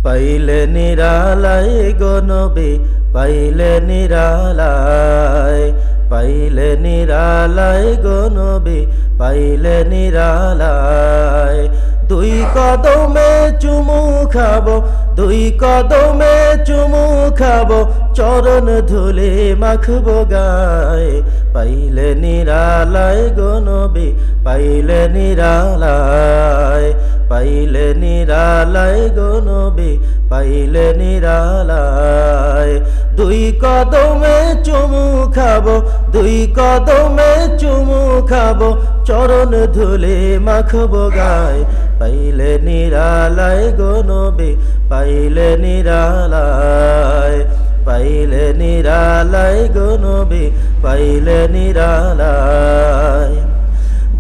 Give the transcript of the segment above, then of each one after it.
পাইলে নিরালায় গো নবী, পাইলে নিরালায়, পাইলে নিরালায় গো নবী, পাইলে নিরালায়। দুই কদমে চুমু খাবো, দুই কদমে চুমু খাবো, চরণ ধুলে মাখবো গায়ে। পাইলে নিরালায় গো নবী, পাইলে নিরালায়, পাইলে নিরালায় গো নবী, পাইলে নিরালায়। দুই কদমে চুমু খাবো, দুই কদমে চুমু খাবো, চরণ ধুলে মাখবো গায়ে। পাইলে নিরালায় গো নবী, পাইলে নিরালায়, পাইলে নিরালায় গো নবী, পাইলে নিরালায়।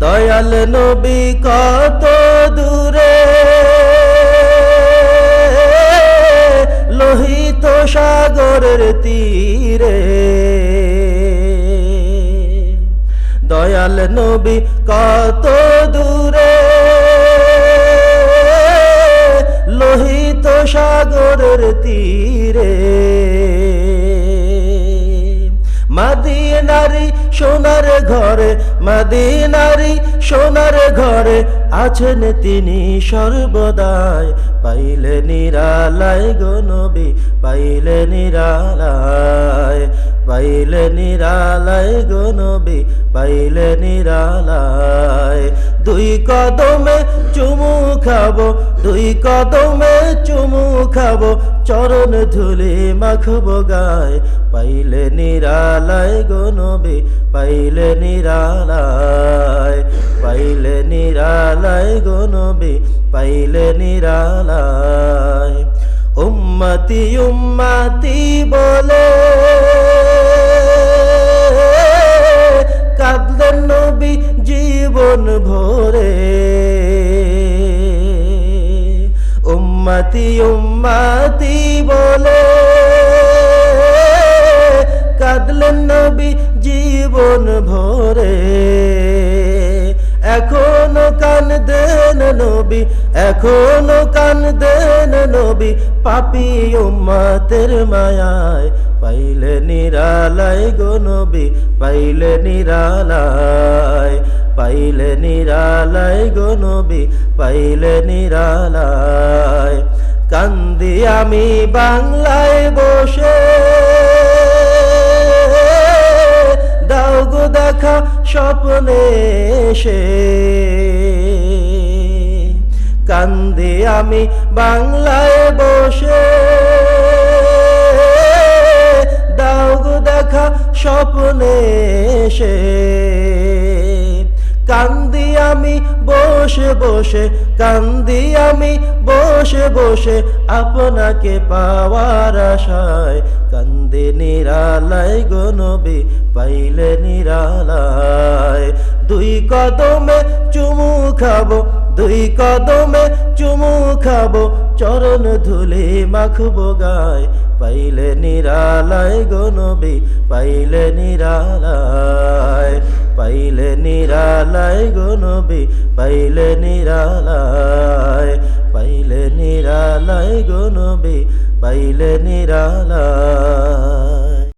দয়াল নবী কত দূরে, লোহিত সাগরের তীরে। দয়াল নবী কত দূরে, লোহিত সাগরের তীরে। মদিনারি সোনার ঘরে, মদিনারি সোনার ঘরে আছেন তিনি সর্বদাই। পাইলে নিরালায় গো নবী, পাইলে নিরালায়, পাইলে নিরালায় গো নবী, পাইলে নিরালায়। দুই কদমে চুমু খাবো, দুই কদমে চুমু খাবো, চরণ ধুলে মাখবো গায়ে। পাইলে নিরালায় গো নবী, পাইলে নিরালায়, পাইলে নিরালায় গো নবী, পাইলে নিরালায়। উম্মতি উম্মতি বলে কাঁদলেন নবী জীবন ভরে। উম্মতি উম্মতি বলে কাঁদলেন নবী জীবন ভরে। এখনো কান্দেন নবী, এখনো কান্দেন নবী, পাপী উম্মতের মায়ায়। পাইলে নিরালায় গো নবী, পাইলে নিরালায়, পাইলে নিরালায় গো নবী, পাইলে নিরালায়। কান্দি আমি বাংলায় বসে, দাও গো দেখা স্বপ্নে এসে। কান্দি আমি বাংলায় বসে, দাও গো দেখা স্বপ্নে এসে। কান্দি আমি বসে বসে, কান্দি আমি বসে বসে, আপনাকে পাওয়ার আশায়। কান্দি নিরালায় গো নবী, পাইলে নিরালায়। দুই কদমে চুমু খাবো, দুই কদমে চুমু খাবো, চরণ ধুলে মাখবো গায়ে। পাইলে নিরালায় গো নবী, পাইলে নিরালায়, পাইলে নিরালায় গো নবী, পাইলে নিরালায়, পাইলে নিরালায় গো নবী, পাইলে নিরালায়।